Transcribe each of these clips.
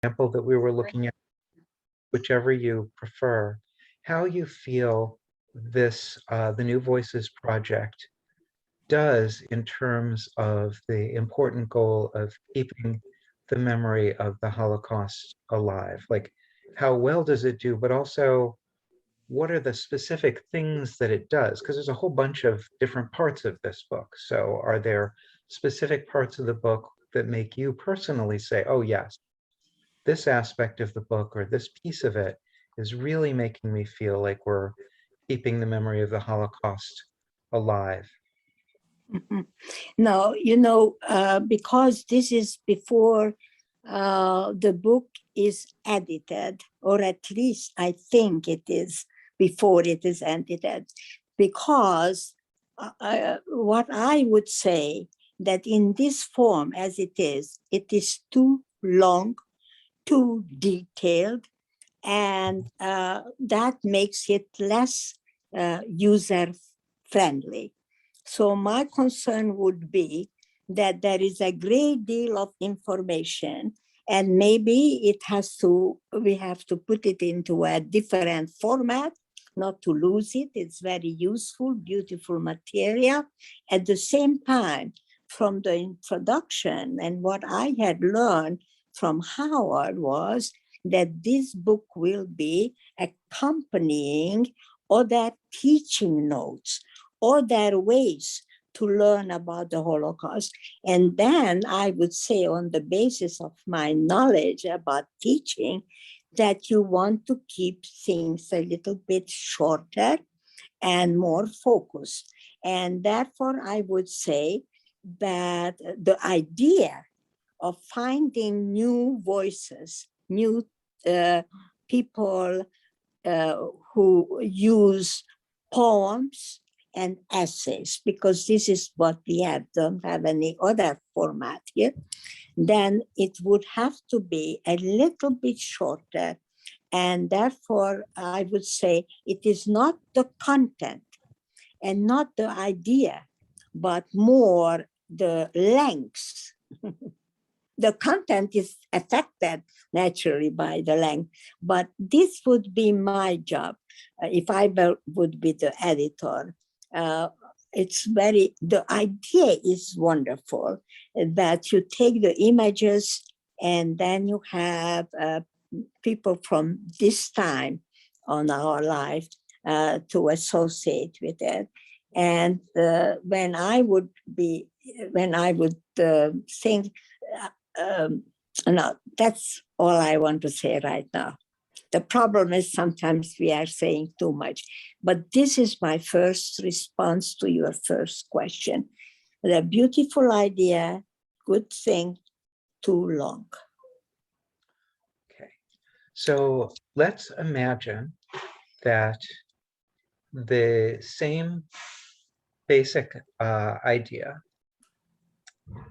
example that we were looking at, whichever you prefer, how you feel this, the New Voices project does in terms of the important goal of keeping the memory of the Holocaust alive. Like, how well does it do, but also what are the specific things that it does? Because there's a whole bunch of different parts of this book. So are there specific parts of the book that make you personally say, oh yes, this aspect of the book or this piece of it is really making me feel like we're keeping the memory of the Holocaust alive? Mhm. No, because this is before the book is edited, or at least I think it is before it is edited, because what I would say that in this form as it is too long, too detailed, and that makes it less user friendly. So my concern would be that there is a great deal of information, and maybe we have to put it into a different format, not to lose it. It's very useful, beautiful material. At the same time, from the introduction and what I had learned from Howard was that this book will be accompanying other teaching notes, other ways to learn about the Holocaust. And then I would say, on the basis of my knowledge about teaching, that you want to keep things a little bit shorter and more focused. And therefore, I would say that the idea of finding new voices, new people who use poems and essays, because this is what we have, don't have any other format here, then it would have to be a little bit shorter. And therefore, I would say it is not the content and not the idea, but more the length. The content is affected naturally by the length, but this would be my job if I would be the editor. The idea is wonderful, that you take the images and then you have people from this time on our life to associate with it. And when I would think, no, that's all I want to say right now. The problem is sometimes we are saying too much, but this is my first response to your first question. The beautiful idea, good thing, too long. Okay, so let's imagine that the same basic idea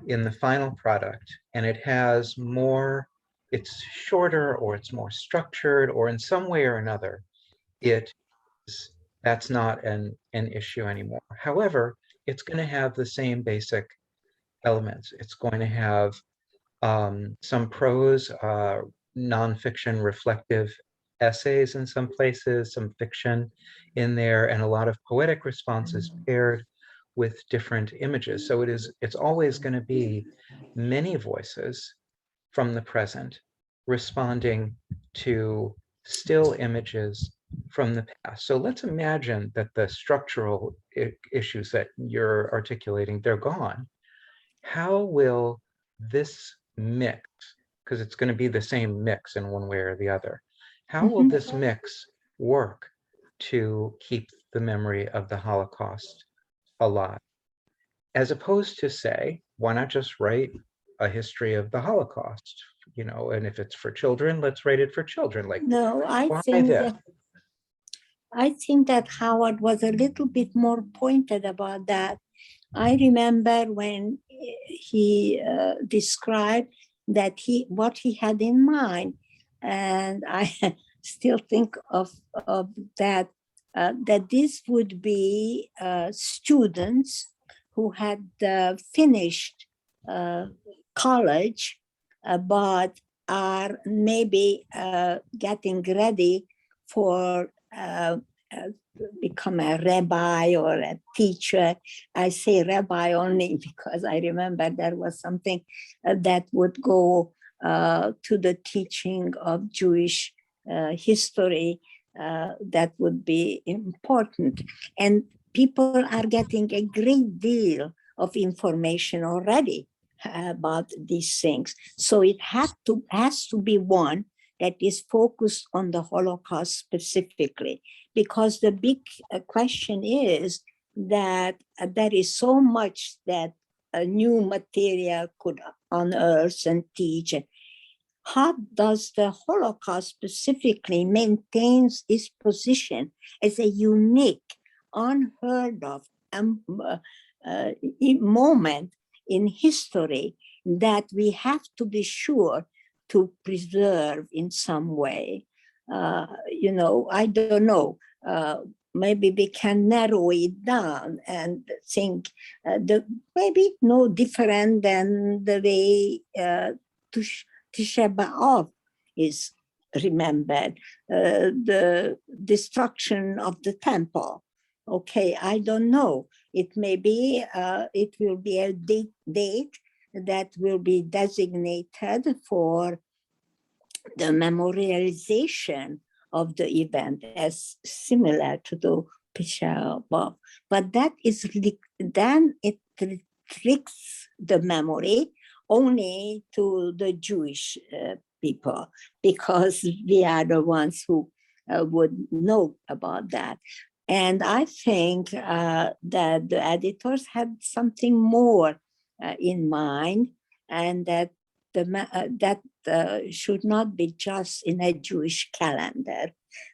in the final product, and it has more, it's shorter or it's more structured, or in some way or another, that's not an issue anymore. However, it's going to have the same basic elements. It's going to have some prose, nonfiction reflective essays in some places, some fiction in there, and a lot of poetic responses paired with different images. So it's always going to be many voices from the present responding to still images from the past. So let's imagine that the structural issues that you're articulating, they're gone. How will this mix, because it's going to be the same mix in one way or the other, how will this mix work to keep the memory of the Holocaust alive? As opposed to, say, why not just write a history of the Holocaust? And if it's for children, let's write it for children. Like, no, why this? I think that Howard was a little bit more pointed about that. I remember when he described that what he had in mind, and I still think of that, that this would be students who had finished college, but are maybe getting ready for become a rabbi or a teacher. I say rabbi only because I remember there was something that would go to the teaching of Jewish history that would be important. And people are getting a great deal of information already about these things. So it has to be one that is focused on the Holocaust specifically, because the big question is that there is so much that a new material could unearth and teach. How does the Holocaust specifically maintains its position as a unique, unheard of moment in history that we have to be sure to preserve in some way? I don't know. Maybe we can narrow it down and think maybe no different than the way Tisha B'Av is remembered, the destruction of the temple. Okay, I don't know. It may be, it will be a date that will be designated for the memorialization of the event as similar to the Tisha B'Av. But that is, then it restricts the memory only to the Jewish people, because we are the ones who would know about that. And I think that the editors had something more in mind, and that that should not be just in a Jewish calendar,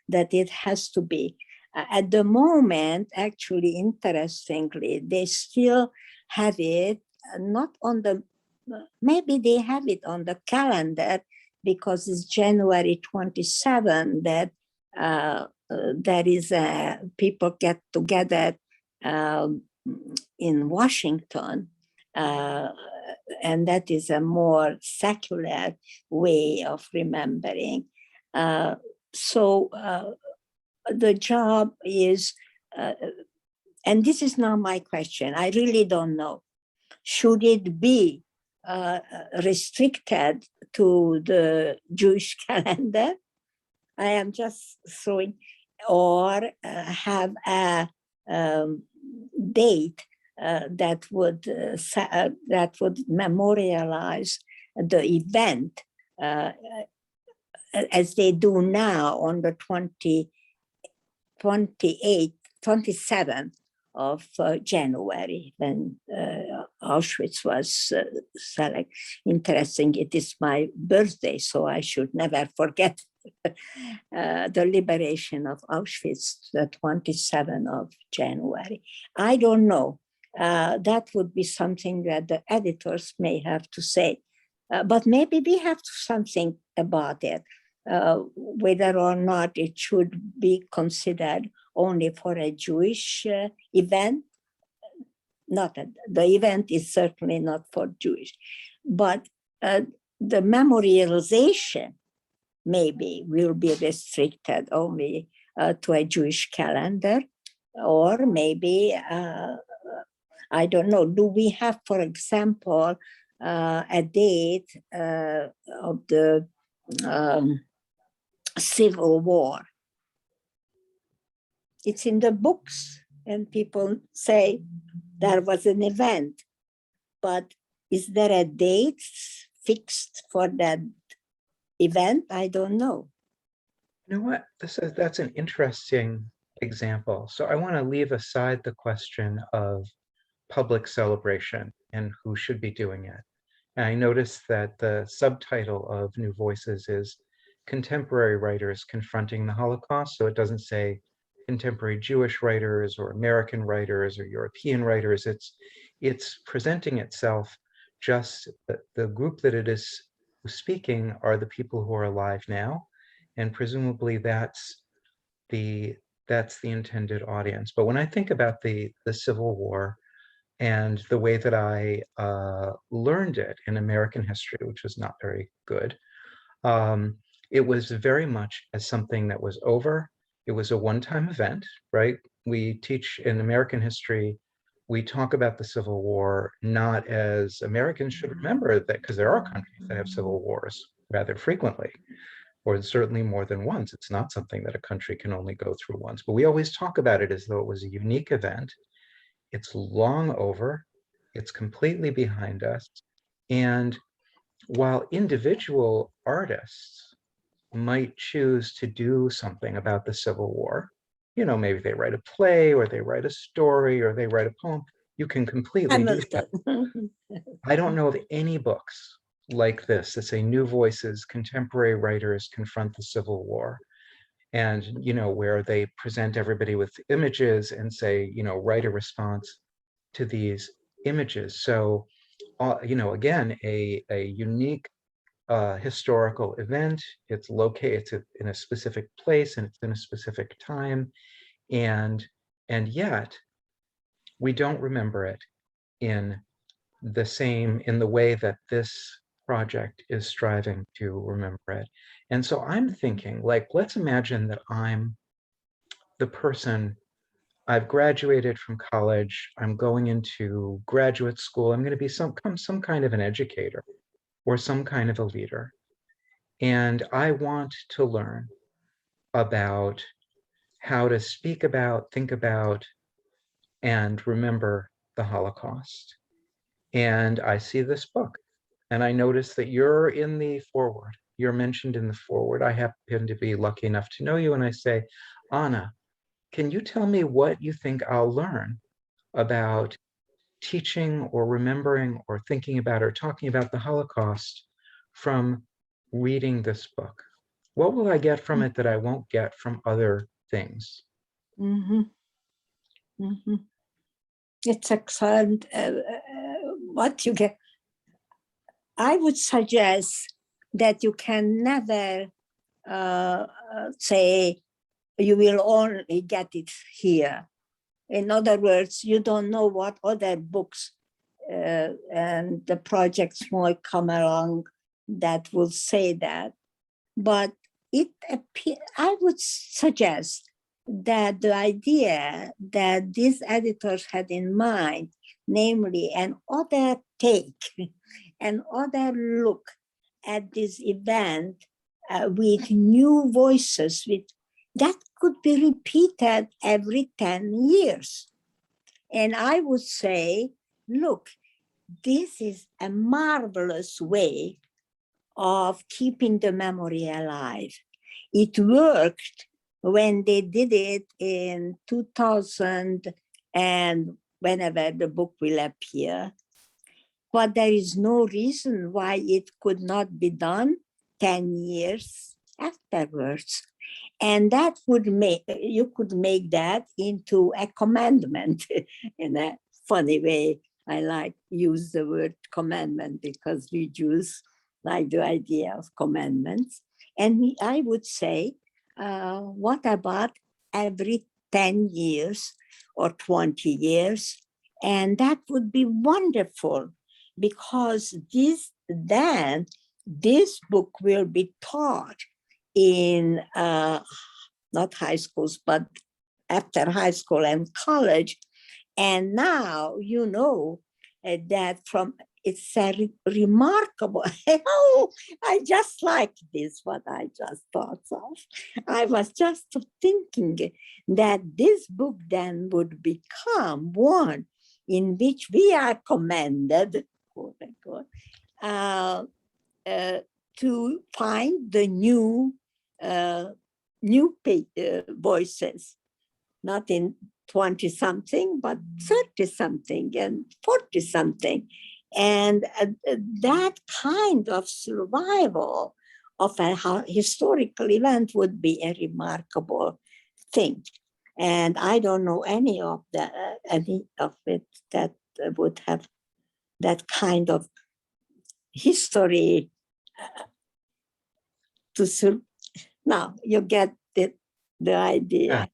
that it has to be. At the moment, actually, interestingly, they still have it not on the, maybe they have it on the calendar because it's January 27 that there is people get together in Washington, and that is a more secular way of remembering. So the job is, and this is not my question, I really don't know. Should it be restricted to the Jewish calendar? I am just throwing, or have a date that would memorialize the event as they do now on the 27th of January, when Auschwitz was selected. Interesting, it is my birthday, so I should never forget the liberation of Auschwitz, the 27th of January. I don't know. That would be something that the editors may have to say. But maybe we have to something about it, whether or not it should be considered only for a Jewish event. Not the event is certainly not for Jewish, but the memorialization maybe will be restricted only to a Jewish calendar, or maybe, I don't know, do we have, for example, a date of the Civil War? It's in the books, and people say there was an event, but is there a date fixed for that event? I don't know. You know what? That's an interesting example. So I want to leave aside the question of public celebration and who should be doing it. And I noticed that the subtitle of New Voices is Contemporary Writers Confronting the Holocaust. So it doesn't say contemporary Jewish writers or American writers or European writers. It's presenting itself just the group that it is speaking are the people who are alive now, and presumably that's the intended audience. But when I think about the Civil War and the way that I learned it in American history, which was not very good, It was very much as something that was over. It was a one-time event, right? We teach in American history, we talk about the Civil War not as Americans should remember that, because there are countries that have civil wars rather frequently, or certainly more than once. It's not something that a country can only go through once, but we always talk about it as though it was a unique event. It's long over, it's completely behind us. And while individual artists might choose to do something about the Civil War, you know, maybe they write a play or they write a story or they write a poem, you can completely do that. Hamilton. I don't know of any books like this that say new voices, contemporary writers confront the Civil War, and you know, where they present everybody with images and say, you know, write a response to these images. So you know, again, a unique historical event. It's located, it's in a specific place and it's in a specific time, and yet we don't remember it in in the way that this project is striving to remember it. And so I'm thinking, like, let's imagine that I'm the person. I've graduated from college, I'm going into graduate school, I'm going to be some kind of an educator or some kind of a leader. And I want to learn about how to speak about, think about, and remember the Holocaust. And I see this book, and I notice that you're in the foreword. You're mentioned in the foreword. I happen to be lucky enough to know you, and I say, Anna, can you tell me what you think I'll learn about teaching or remembering or thinking about or talking about the Holocaust from reading this book? What will I get from it that I won't get from other things? Mhm, mhm. It's excellent. What you get, I would suggest that you can never say you will only get it here. In other words, you don't know what other books and the projects might come along that will say that. But I would suggest that the idea that these editors had in mind, namely an other take, an other look at this event with new voices, with that could be repeated every 10 years. And I would say, look, this is a marvelous way of keeping the memory alive. It worked when they did it in 2000 and whenever the book will appear. But there is no reason why it could not be done 10 years afterwards. And that would make, you could make that into a commandment in a funny way. I like use the word commandment because we Jews like the idea of commandments. And I would say, what about every 10 years or 20 years? And that would be wonderful because then this book will be taught in not high schools, but after high school and college. And now you know that from it's a remarkable. Oh, I just like this, what I just thought of. I was just thinking that this book then would become one in which we are commanded, quote unquote, to find the new voices, not in 20 something, but 30 something and 40 something. And that kind of survival of a historical event would be a remarkable thing. And I don't know any of it that would have that kind of history to now you get the idea. Yeah.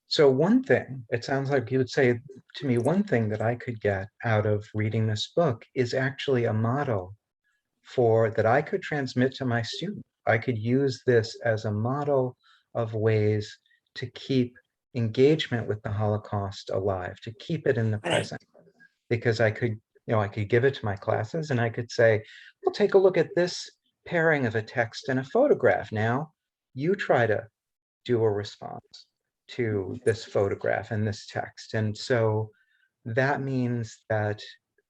So one thing, it sounds like you would say to me, one thing that I could get out of reading this book is actually a model that I could transmit to my students. I could use this as a model of ways to keep engagement with the Holocaust alive, to keep it in the Right. present, because I could, I could give it to my classes and I could say, well, take a look at this pairing of a text and a photograph. Now, you try to do a response to this photograph and this text. And so that means that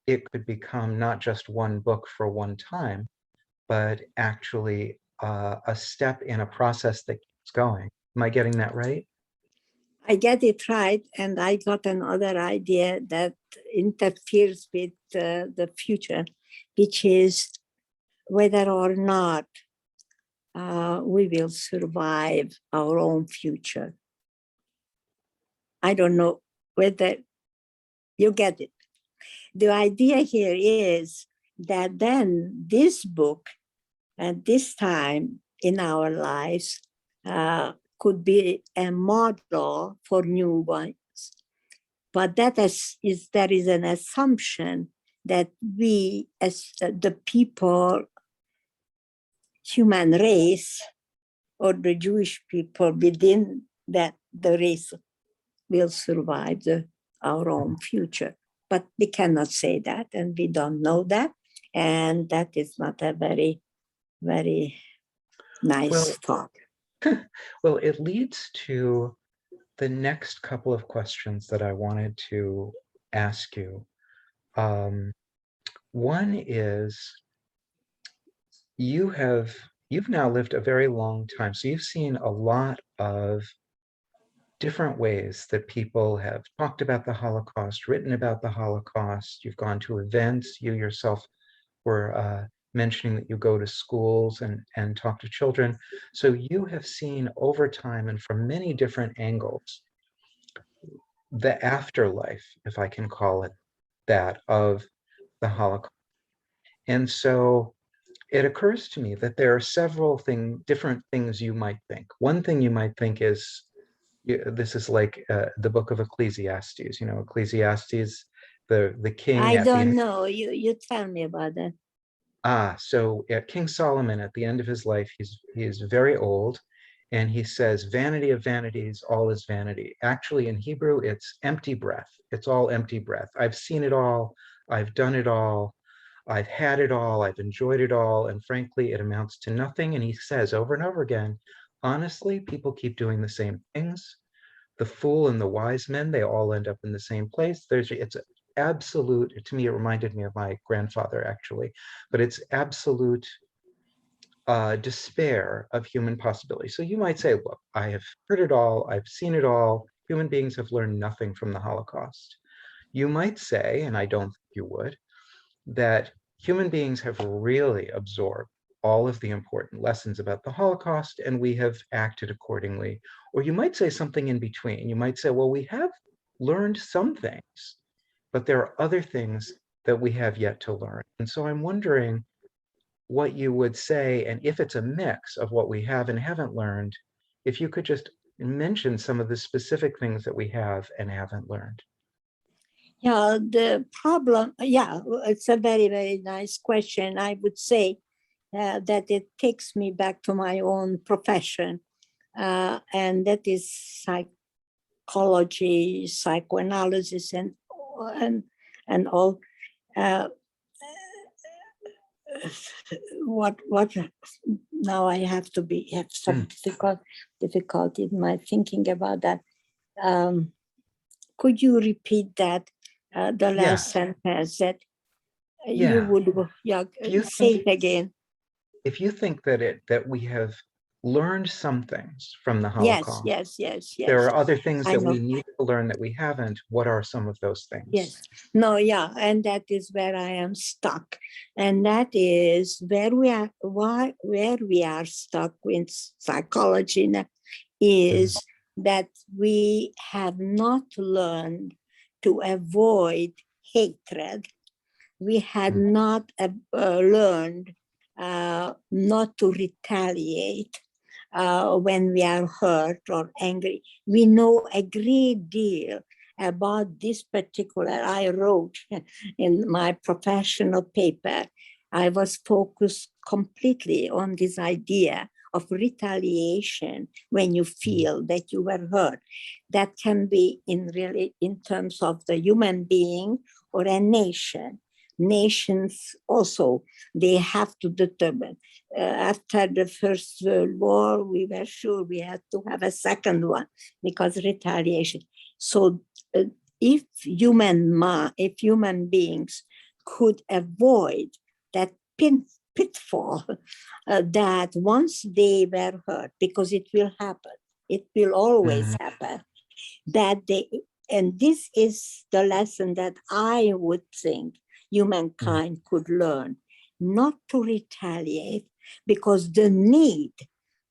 it could become not just one book for one time, but actually a step in a process that keeps going. Am I getting that right? I get it right, and I got another idea that interferes with the future, which is whether or not we will survive our own future. I don't know whether you get it. The idea here is that then this book at this time in our lives could be a model for new ones. But that is there is an assumption that we, as the people, human race, or the Jewish people within that the race will survive our own future. But we cannot say that, and we don't know that. And that is not a very, very nice Well, thought. well, it leads to the next couple of questions that I wanted to ask you. One is, you've now lived a very long time, so you've seen a lot of different ways that people have talked about the Holocaust, written about the Holocaust. You've gone to events. You yourself were mentioning that you go to schools and talk to children. So you have seen over time and from many different angles the afterlife, if I can call it that, of the Holocaust. And so it occurs to me that there are several different things you might think. One thing you might think is, this is like the book of Ecclesiastes. Ecclesiastes, the king I at the don't end. know. You tell me about that. So King Solomon, at the end of his life, he's very old, and he says, "Vanity of vanities, all is vanity." Actually, in Hebrew, it's empty breath. It's all empty breath. I've seen it all. I've done it all. I've had it all. I've enjoyed it all. And frankly, it amounts to nothing. And he says over and over again, honestly, people keep doing the same things. The fool and the wise men, they all end up in the same place. It's absolute, to me, it reminded me of my grandfather, actually, but it's absolute despair of human possibility. So you might say, look, I have heard it all. I've seen it all. Human beings have learned nothing from the Holocaust. You might say, and I don't think you would, that human beings have really absorbed all of the important lessons about the Holocaust, and we have acted accordingly. Or you might say something in between. You might say, well, we have learned some things, but there are other things that we have yet to learn. And so I'm wondering what you would say, and if it's a mix of what we have and haven't learned, if you could just mention some of the specific things that we have and haven't learned. Yeah, the problem, yeah, it's a very, very nice question. I would say that it takes me back to my own profession, and that is psychology, psychoanalysis, and all. What now I have some difficulty in my thinking about that. Could you repeat that, the last sentence that you would say it again? If you think that we have learned some things from the Holocaust, Yes. there are other things I that know. we need to learn that we haven't. What are some of those things? Yes. No, yeah, and that is where I am stuck. And that is where we are stuck with psychology now, is that we have not learned to avoid hatred. We had not learned not to retaliate when we are hurt or angry. We know a great deal about this particular. I wrote in my professional paper I was focused completely on this idea of retaliation when you feel that you were hurt. That can be in terms of the human being or a nation. Nations also, they have to determine. After the First World War, we were sure we had to have a second one because retaliation. So if human beings could avoid that pitfall that once they were hurt, because it will happen, it will always happen, that they, and this is the lesson that I would think humankind could learn, not to retaliate, because the need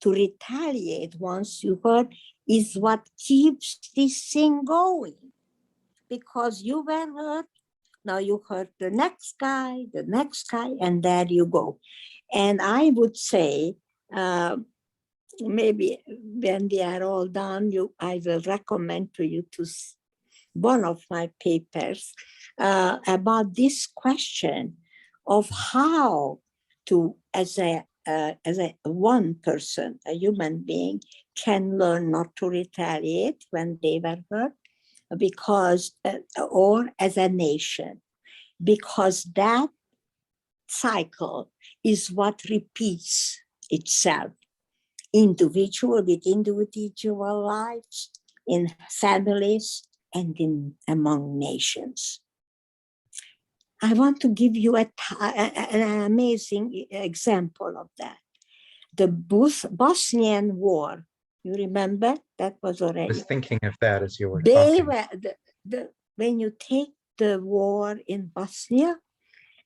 to retaliate once you hurt is what keeps this thing going. Because you were hurt, now you hurt the next guy, and there you go. And I would say, maybe when we are all done, I will recommend to you to one of my papers about this question of how to, as a one person, a human being, can learn not to retaliate when they were hurt, because, or as a nation, because that cycle is what repeats itself, individual with individual lives, in families, and among nations. I want to give you an amazing example of that. The Bosnian War, you remember? That was already. I was thinking of that as you were They talking. were, when you take the war in Bosnia,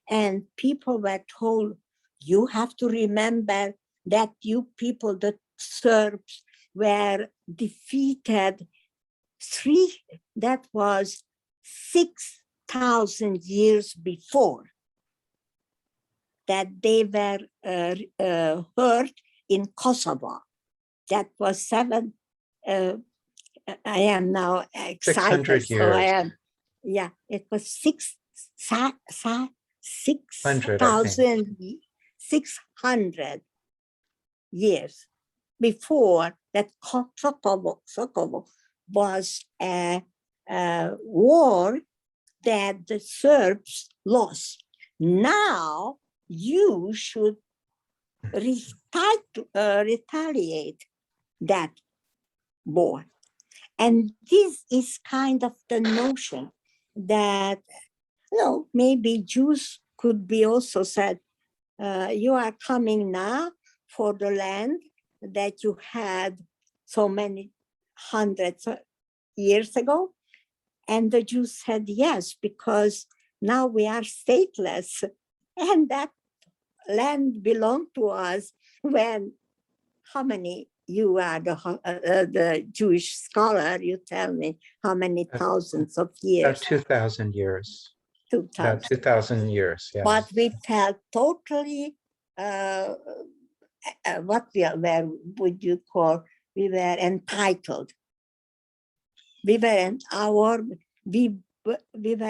and people were told, you have to remember that you people, the Serbs, were defeated that was 6,000 years before, that they were hurt in Kosovo. That was I am now excited. 600 so I years. am, yeah, it was 6,600 years before that. Kosovo was a war that the Serbs lost. Now you should retaliate that war. And this is kind of the notion that, maybe Jews could be also said, you are coming now for the land that you had so many hundreds of years ago. And the Jews said yes, because now we are stateless, and that land belonged to us when, how many, you are the Jewish scholar, you tell me how many thousands of years. About 2,000 years. 2,000. About 2,000 years, yeah. But we felt totally, what where would you call, we were entitled. We were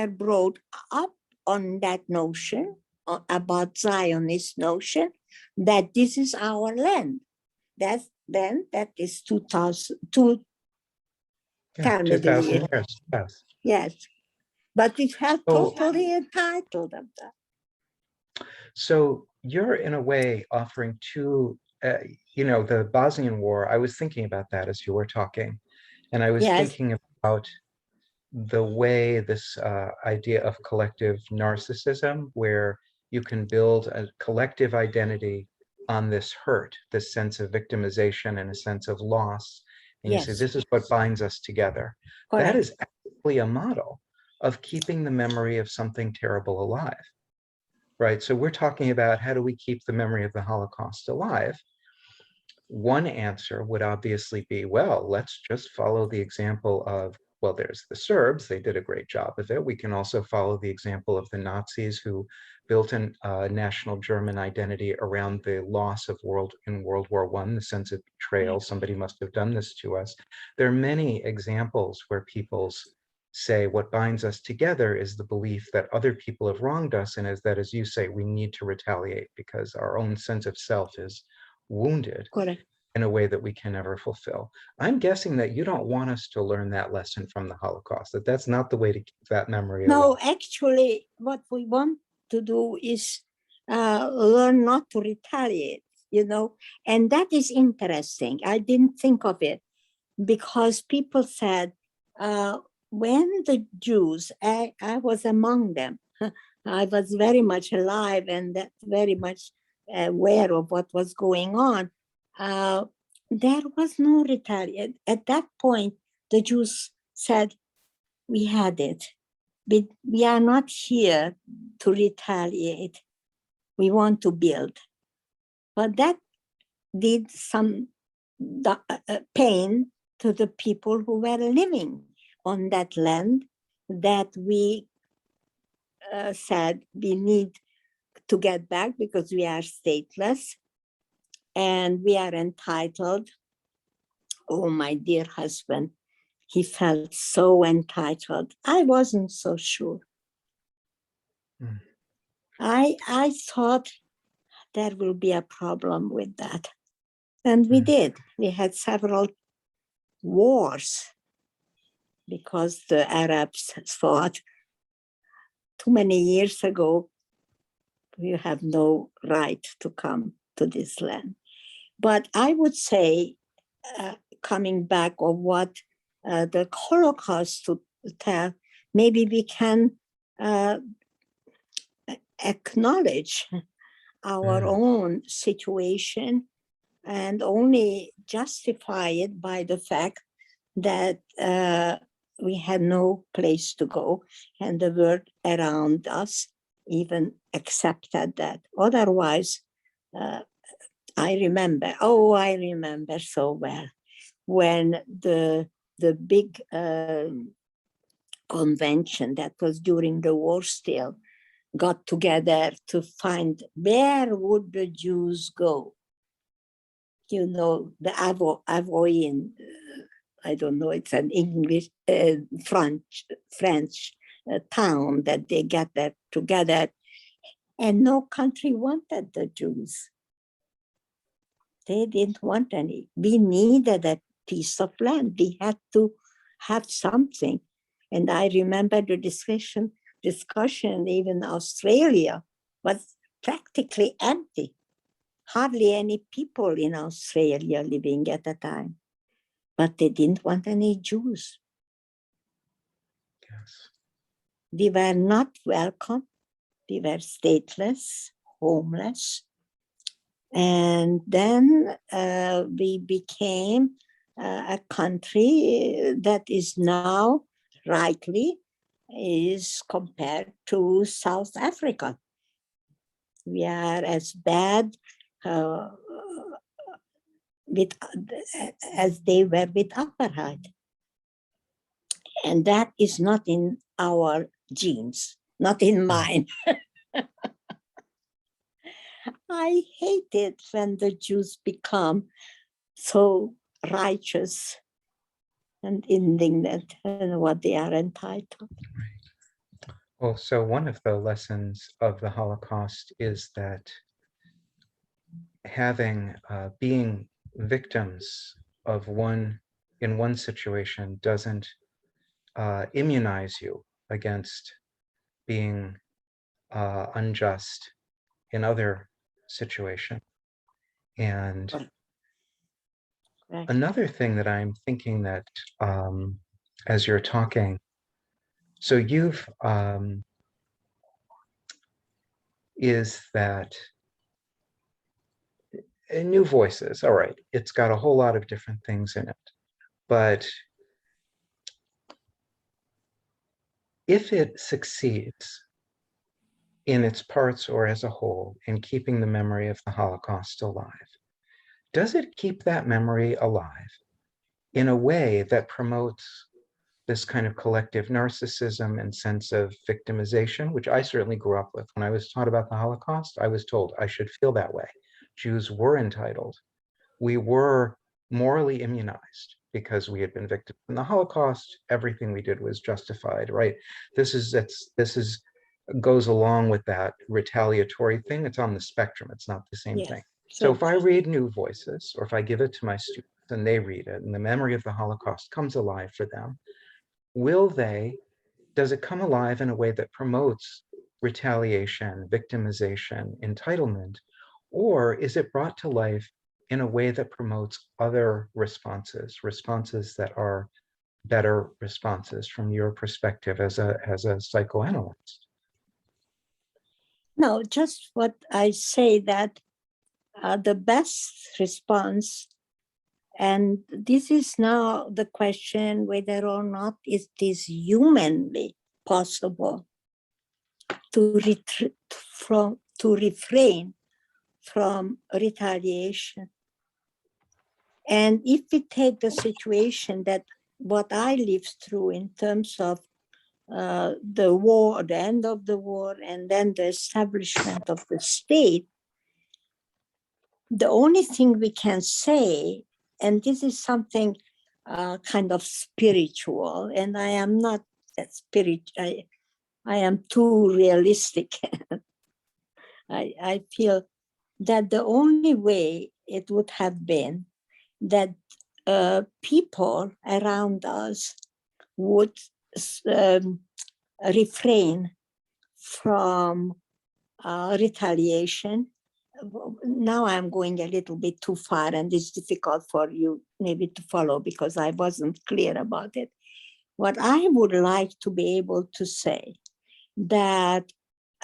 brought up on that notion, about Zionist notion, that this is our land. That is 2,000 years. Yes. Yes, but we felt totally entitled of that. So you're in a way offering two, the Bosnian War. I was thinking about that as you were talking, and I was thinking about the way this idea of collective narcissism, where you can build a collective identity on this hurt, this sense of victimization and a sense of loss. And you say, this is what binds us together. Correct. That is actually a model of keeping the memory of something terrible alive, right? So we're talking about, how do we keep the memory of the Holocaust alive? One answer would obviously be, well, let's just follow the example of, well, there's the Serbs, they did a great job of it. We can also follow the example of the Nazis, who built a national German identity around the loss of in World War I, the sense of betrayal. Somebody must have done this to us. There are many examples where people's say what binds us together is the belief that other people have wronged us, and is that, as you say, we need to retaliate because our own sense of self is wounded Correct. in a way that we can never fulfill. I'm guessing that you don't want us to learn that lesson from the Holocaust, that that's not the way to keep that memory alive. No, actually, what we want to do is learn not to retaliate, and that is interesting. I didn't think of it because people said, when the Jews, I was among them, I was very much alive and that very much aware of what was going on. There was no retaliation. At that point, the Jews said, we had it. We are not here to retaliate. We want to build. But that did some pain to the people who were living on that land that we said we need to get back because we are stateless and we are entitled. Oh, my dear husband, he felt so entitled. I wasn't so sure. Mm. I thought there will be a problem with that. And we did. We had several wars because the Arabs thought too many years ago, you have no right to come to this land. But I would say, coming back of what the Holocaust to tell, maybe we can acknowledge our own situation and only justify it by the fact that we had no place to go and the world around us even accepted that. Otherwise, I remember so well when the big convention that was during the war still got together to find where would the Jews go. The Avoyen, I don't know, it's an English, French town that they gathered together, and no country wanted the Jews. They didn't want any. We needed a piece of land. We had to have something. And I remember the discussion, even Australia was practically empty. Hardly any people in Australia living at the time. But they didn't want any Jews. Yes. We were not welcome. We were stateless, homeless. And then we became a country that is now rightly is compared to South Africa. We are as bad as they were with apartheid. And that is not in our genes, not in mine. I hate it when the Jews become so righteous and indignant in what they are entitled. Well, so one of the lessons of the Holocaust is that being victims of in one situation doesn't immunize you against being unjust in other situations. And another thing that I'm thinking that as you're talking, so you've is that New Voices, all right, it's got a whole lot of different things in it, but if it succeeds in its parts or as a whole in keeping the memory of the Holocaust alive, does it keep that memory alive in a way that promotes this kind of collective narcissism and sense of victimization, which I certainly grew up with. When I was taught about the Holocaust, I was told I should feel that way. Jews were entitled. We were morally immunized because we had been victims in the Holocaust, everything we did was justified, right? This is goes along with that retaliatory thing. It's on the spectrum. It's not the same Yes. thing. So So if I read New Voices, or if I give it to my students and they read it, and the memory of the Holocaust comes alive for them, does it come alive in a way that promotes retaliation, victimization, entitlement, or is it brought to life in a way that promotes other responses, responses that are better responses from your perspective as a psychoanalyst? no, just what I say that the best response, and this is now the question whether or not it is humanly possible to refrain from retaliation. And if we take the situation that what I lived through in terms of the war, the end of the war, and then the establishment of the state, the only thing we can say, and this is something kind of spiritual, and I am not that I am too realistic. I feel that the only way it would have been that people around us would refrain from retaliation. Now I'm going a little bit too far, and it's difficult for you maybe to follow because I wasn't clear about it. What I would like to be able to say that,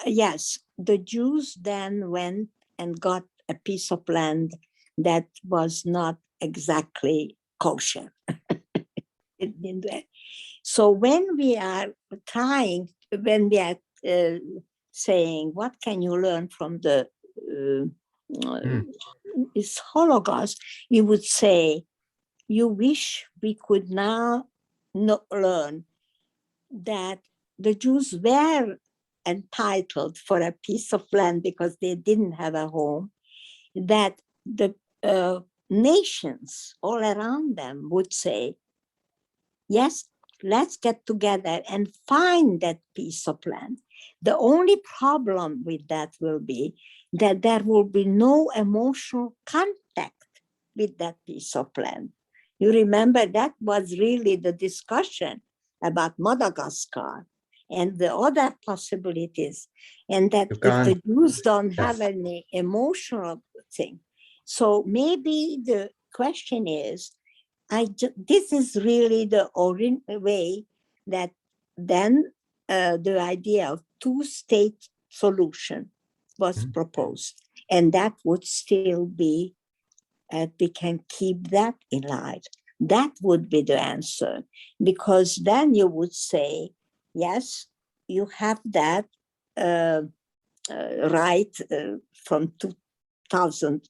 yes, the Jews then went and got a piece of land that was not exactly kosher. So when we are saying, what can you learn from the Holocaust, you would say, you wish we could now learn that the Jews were entitled for a piece of land because they didn't have a home, that the nations all around them would say, yes, let's get together and find that piece of land. The only problem with that will be that there will be no emotional contact with that piece of land. You remember that was really the discussion about Madagascar and the other possibilities, and that if the Jews don't have any emotional thing. So maybe the question is, this is really the way that then the idea of two-state solution was proposed, and that would still be, we can keep that in life. That would be the answer, because then you would say, yes, you have that right from 2000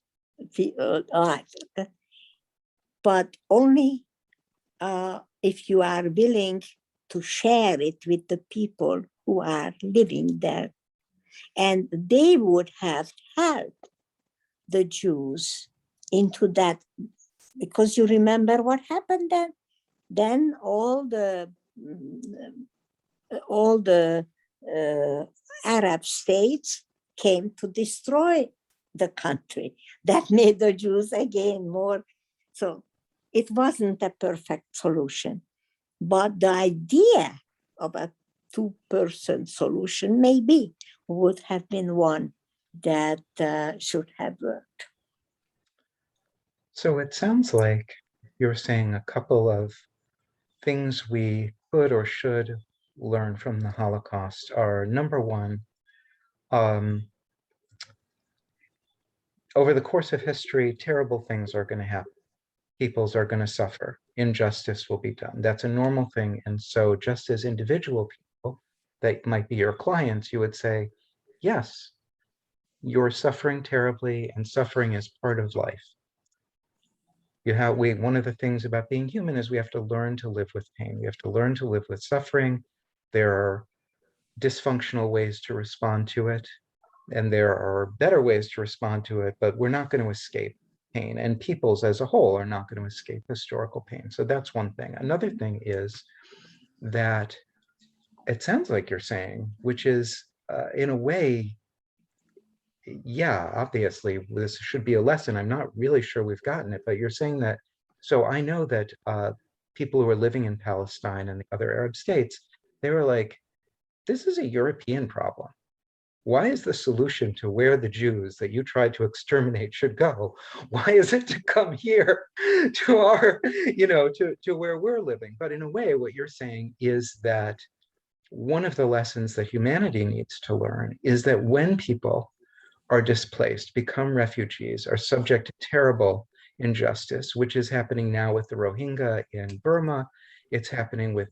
but only if you are willing to share it with the people who are living there. And they would have helped the Jews into that, because you remember what happened then? Then all the Arab states came to destroy the country. That made the Jews again more. So it wasn't a perfect solution. But the idea of a two-person solution maybe would have been one that should have worked. So it sounds like you're saying a couple of things we could or should learn from the Holocaust are, number one, over the course of history, terrible things are going to happen. Peoples are going to suffer. Injustice will be done. That's a normal thing. And so just as individual people that might be your clients, you would say, yes, you're suffering terribly, and suffering is part of life. One of the things about being human is we have to learn to live with pain. We have to learn to live with suffering. There are dysfunctional ways to respond to it, and there are better ways to respond to it, but we're not going to escape. pain, and peoples as a whole are not going to escape historical pain. So that's one thing. Another thing is that it sounds like you're saying, which is in a way, yeah, obviously this should be a lesson. I'm not really sure we've gotten it, but you're saying that. So I know that people who are living in Palestine and the other Arab states, they were like, this is a European problem. Why is the solution to where the Jews that you tried to exterminate should go? Why is it to come here to our, to where we're living? But in a way, what you're saying is that one of the lessons that humanity needs to learn is that when people are displaced, become refugees, are subject to terrible injustice, which is happening now with the Rohingya in Burma. It's happening with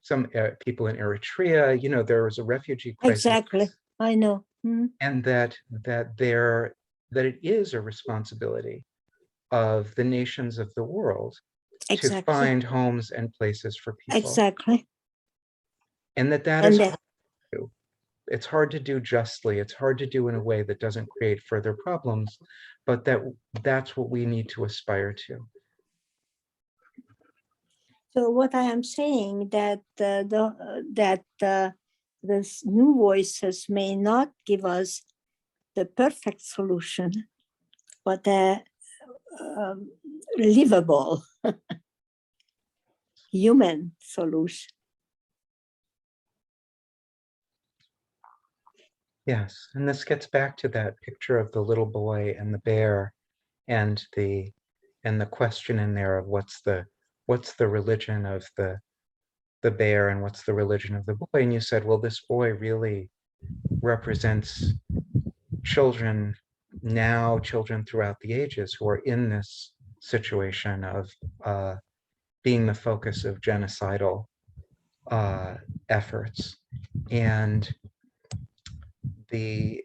some people in Eritrea. There was a refugee crisis. Exactly. I know. And that it is a responsibility of the nations of the world to Exactly. find homes and places for people. Exactly. And that And is hard to do. It's hard to do justly. It's hard to do in a way that doesn't create further problems, but that's what we need to aspire to. So what I am saying that these new voices may not give us the perfect solution, but a livable human solution. Yes, and this gets back to that picture of the little boy and the bear, and the question in there of what's the religion of the bear and what's the religion of the boy. And you said, well, this boy really represents children now, children throughout the ages who are in this situation of being the focus of genocidal efforts. And the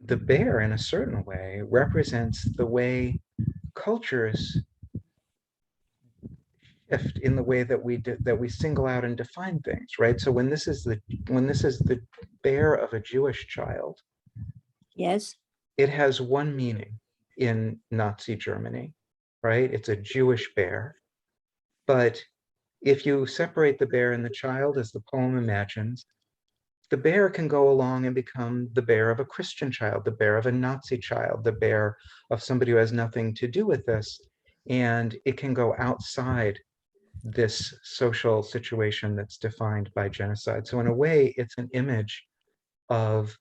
bear, in a certain way, represents the way cultures shift in the way that we single out and define things, right? So when this is the bear of a Jewish child, yes, it has one meaning in Nazi Germany, right? It's a Jewish bear. But if you separate the bear and the child, as the poem imagines, the bear can go along and become the bear of a Christian child, the bear of a Nazi child, the bear of somebody who has nothing to do with this. And it can go outside this social situation that's defined by genocide. So in a way, it's an image of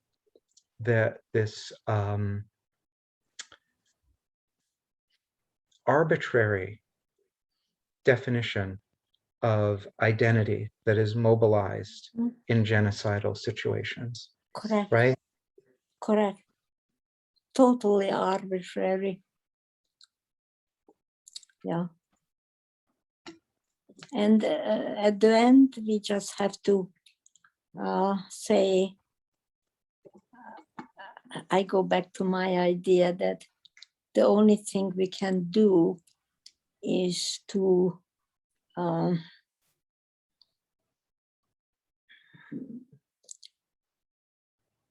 this arbitrary definition of identity that is mobilized in genocidal situations. correct. Right? Correct. Totally arbitrary. Yeah. And at the end, we just have to say, I go back to my idea that the only thing we can do is to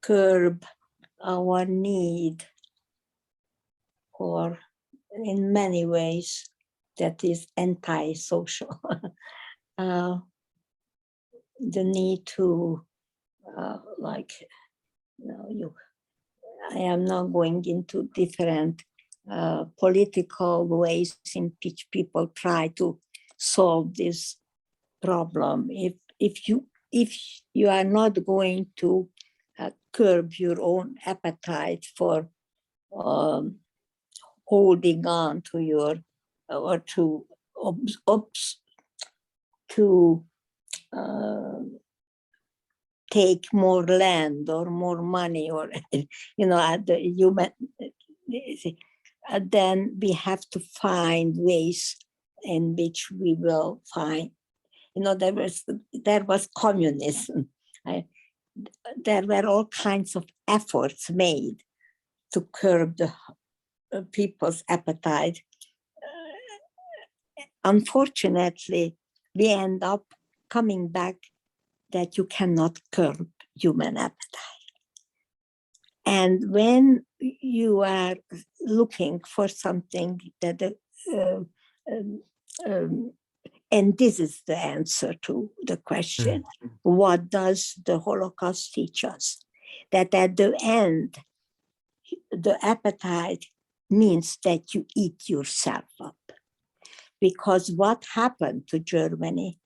curb our need, or in many ways that is anti-social. The need to I am not going into different political ways in which people try to solve this problem. If you are not going to curb your own appetite for holding on to your or to take more land or more money, or the human, then we have to find ways in which we will find, there was communism. There were all kinds of efforts made to curb the people's appetite. Unfortunately, we end up coming back that you cannot curb human appetite. And when you are looking for something that, um, um, and this is the answer to the question, what does the Holocaust teach us? That at the end, the appetite means that you eat yourself up. Because what happened to Germany,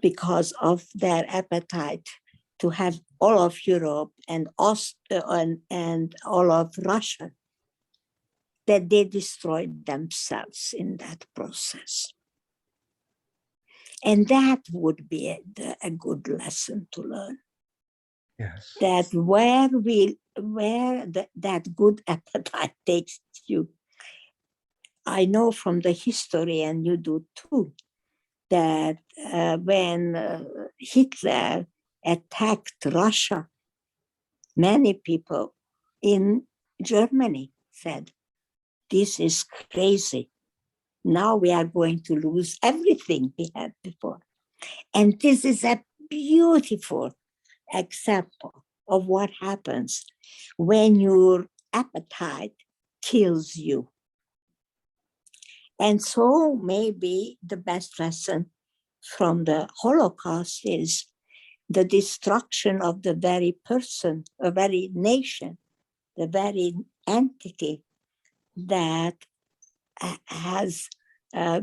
because of their appetite to have all of Europe and all of Russia, that they destroyed themselves in that process. And that would be a good lesson to learn. Yes. That that good appetite takes you. I know from the history, and you do too, that when Hitler attacked Russia, many people in Germany said, this is crazy. Now we are going to lose everything we had before. And this is a beautiful example of what happens when your appetite kills you. And so maybe the best lesson from the Holocaust is the destruction of the very person, a very nation, the very entity that has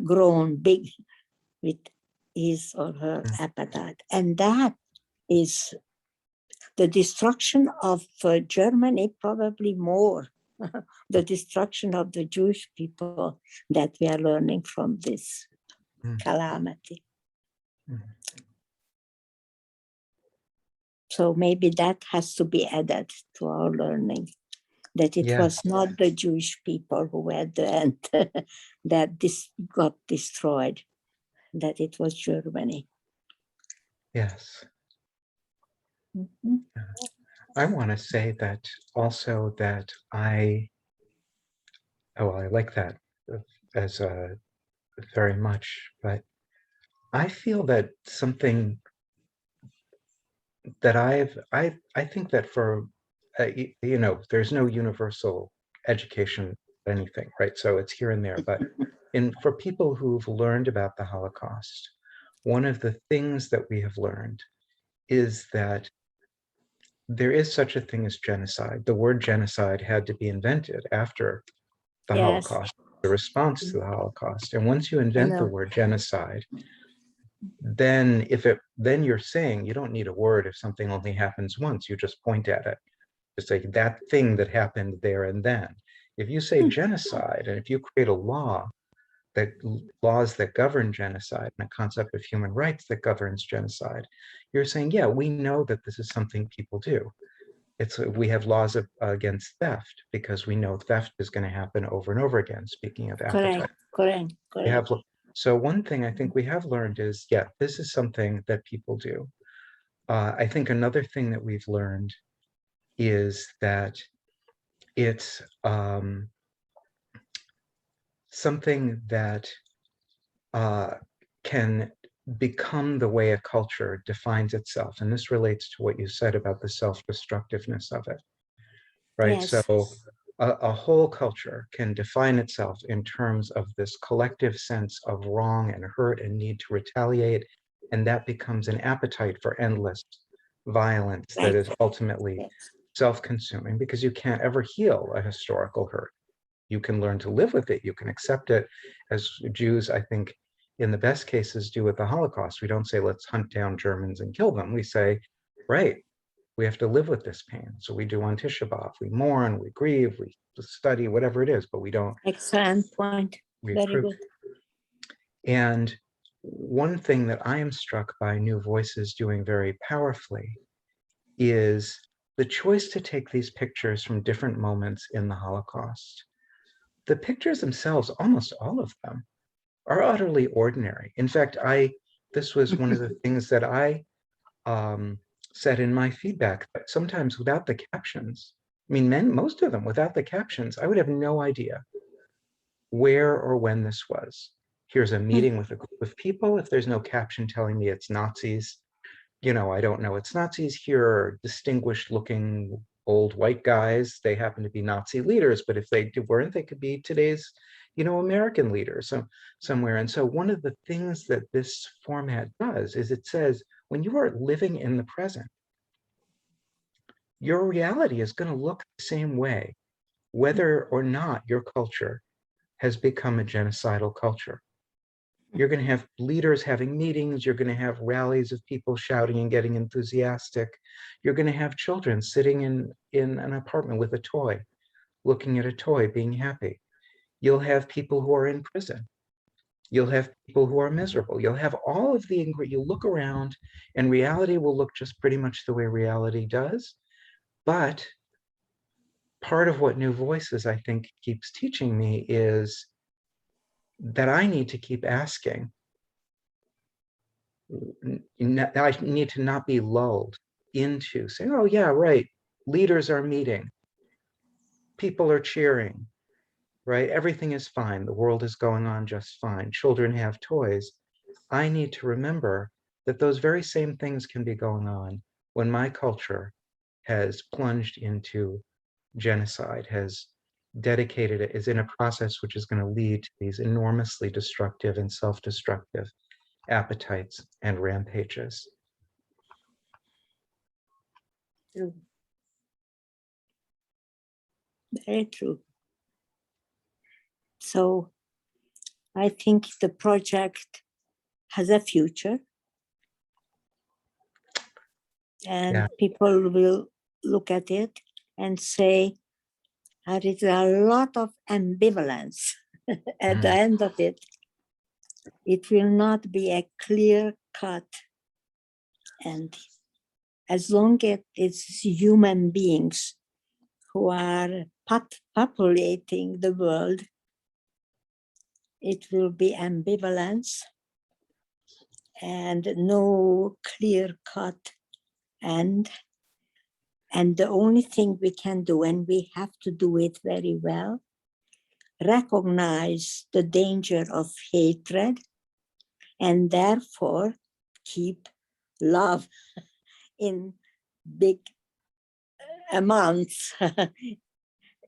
grown big with his or her appetite. And that is the destruction of Germany, probably more the destruction of the Jewish people that we are learning from this calamity. So maybe that has to be added to our learning, that it was not the Jewish people who at the end that this got destroyed, that it was Germany. Yes. Mm-hmm. I want to say that also that I like that as very much, but I feel that something that I think that for, there's no universal education, anything, right? So it's here and there, but for people who've learned about the Holocaust, one of the things that we have learned is that there is such a thing as genocide. The word genocide had to be invented after the Holocaust, the response to the Holocaust. And once you invent the word genocide, then then you're saying you don't need a word if something only happens once. You just point at it. Just say that thing that happened there and then. If you say genocide, and if you create a laws that govern genocide and a concept of human rights that governs genocide, you're saying, yeah, we know that this is something people do. We have laws against theft because we know theft is going to happen over and over again. Speaking of appetite, correct. So one thing I think we have learned is, yeah, this is something that people do. I think another thing that we've learned is that it's something that can become the way a culture defines itself. And this relates to what you said about the self-destructiveness of it, right? Yes. So a whole culture can define itself in terms of this collective sense of wrong and hurt and need to retaliate. And that becomes an appetite for endless violence that is ultimately self-consuming, because you can't ever heal a historical hurt. You can learn to live with it. You can accept it, as Jews, I think, in the best cases do with the Holocaust. We don't say, let's hunt down Germans and kill them. We say, right, we have to live with this pain. So we do on Tisha B'Av. We mourn, we grieve, we study, whatever it is, but we don't. Excellent point. Very good. And one thing that I am struck by New Voices doing very powerfully is the choice to take these pictures from different moments in the Holocaust. The pictures themselves, almost all of them, are utterly ordinary. In fact, this was one of the things that I said in my feedback, that sometimes without the captions, I mean, most of them without the captions, I would have no idea where or when this was. Here's a meeting with a group of people. If there's no caption telling me it's Nazis, I don't know it's Nazis. Here are distinguished looking old white guys. They happen to be Nazi leaders, but if they weren't, they could be today's, American leaders somewhere. And so one of the things that this format does is it says, when you are living in the present, your reality is going to look the same way, whether or not your culture has become a genocidal culture. You're going to have leaders having meetings. You're going to have rallies of people shouting and getting enthusiastic. You're going to have children sitting in an apartment with a toy, looking at a toy, being happy. You'll have people who are in prison. You'll have people who are miserable. You'll have all of the, you look around and reality will look just pretty much the way reality does. But part of what New Voices, I think, keeps teaching me is that I need to keep asking. I need to not be lulled into saying, oh yeah, right, leaders are meeting, people are cheering, right? Everything is fine. The world is going on just fine. Children have toys. I need to remember that those very same things can be going on when my culture has plunged into genocide, has dedicated it, is in a process which is going to lead to these enormously destructive and self-destructive appetites and rampages. True. Very true. So I think the project has a future, and people will look at it and say, there is a lot of ambivalence at the end of it. It will not be a clear cut. And as long as it's human beings who are populating the world, it will be ambivalence and no clear cut end. And the only thing we can do, and we have to do it very well, recognize the danger of hatred and therefore keep love in big amounts.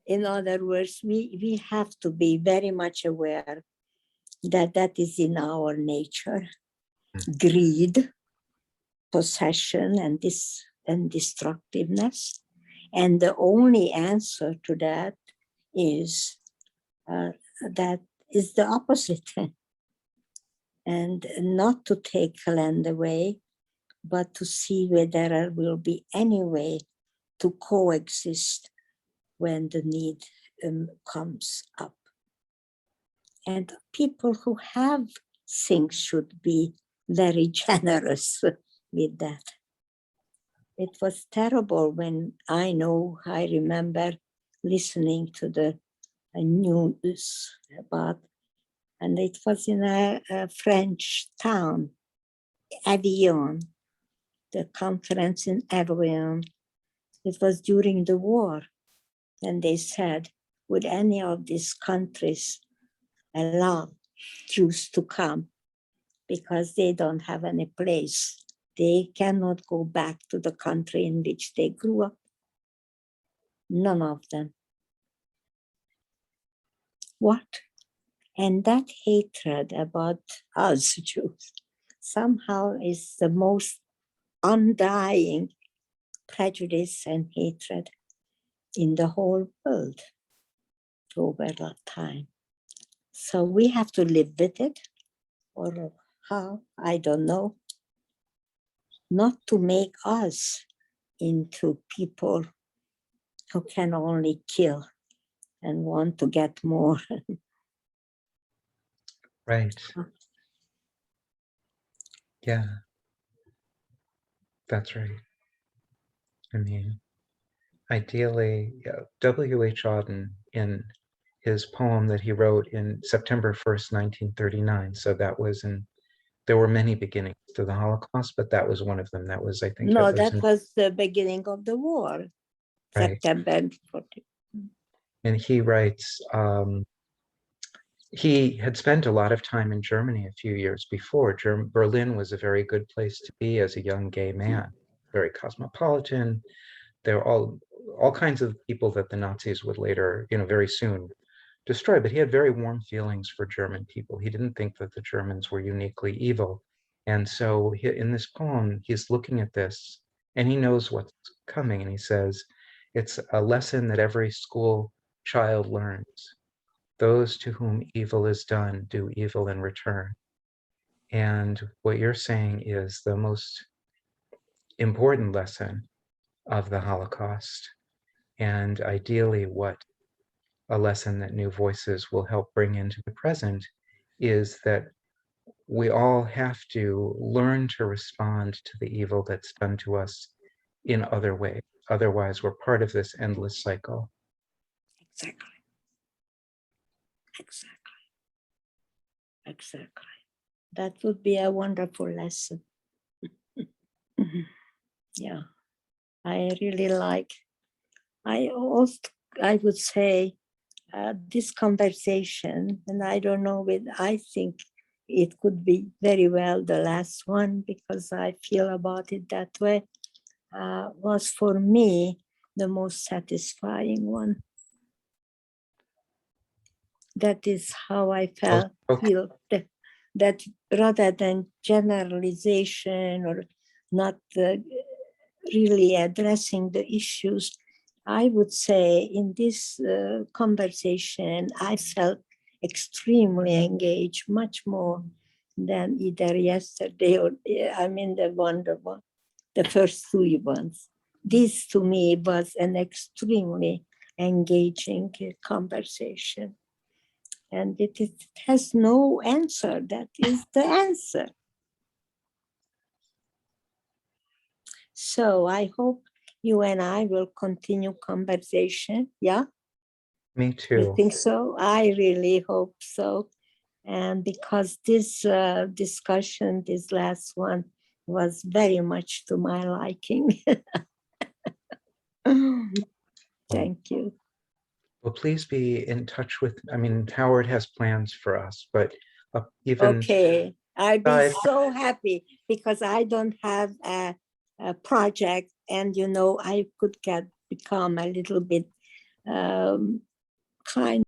In other words, we have to be very much aware that that is in our nature. Greed, possession, and destructiveness. And the only answer to that is the opposite. And not to take land away, but to see whether there will be any way to coexist when the need comes up. And people who have things should be very generous with that. It was terrible when I remember listening to the news about, and it was in a French town, Avignon, the conference in Avignon. It was during the war. And they said, would any of these countries allow Jews to come? Because they don't have any place. They cannot go back to the country in which they grew up. None of them. What? And that hatred about us Jews somehow is the most undying prejudice and hatred in the whole world over that time. So we have to live with it, or how, I don't know. Not to make us into people who can only kill and want to get more. Right. Yeah, that's right. I mean, ideally, W.H. Auden, in his poem that he wrote in September 1st, 1939, so that was there were many beginnings to the Holocaust, but that was one of them. That was, I think, No, that was the beginning of the war, right. September 40. And he writes, he had spent a lot of time in Germany a few years before. Berlin was a very good place to be as a young gay man, very cosmopolitan. they're all kinds of people that the Nazis would later, very soon destroy. But he had very warm feelings for German people. He didn't think that the Germans were uniquely evil. And so in this poem, he's looking at this and he knows what's coming. And he says, it's a lesson that every school child learns. Those to whom evil is done do evil in return. And what you're saying is the most important lesson of the Holocaust, and ideally what a lesson that New Voices will help bring into the present is that we all have to learn to respond to the evil that's done to us in other ways. Otherwise, we're part of this endless cycle. Exactly. Exactly. That would be a wonderful lesson. Yeah, I really like. I would say this conversation, and I don't know, I think it could be very well the last one because I feel about it that way, was for me the most satisfying one. That is how I feel that rather than generalization or not really addressing the issues, I would say in this conversation, I felt extremely engaged, much more than either yesterday or the first three ones. This to me was an extremely engaging conversation. And it has no answer. That is the answer. So I hope you and I will continue conversation. Yeah? Me too. You think so? I really hope so. And because this discussion, this last one, was very much to my liking. Thank you. Well, please be in touch with, Howard has plans for us, but even... Okay, I'll be so happy because I don't have a project, and I could become a little bit kind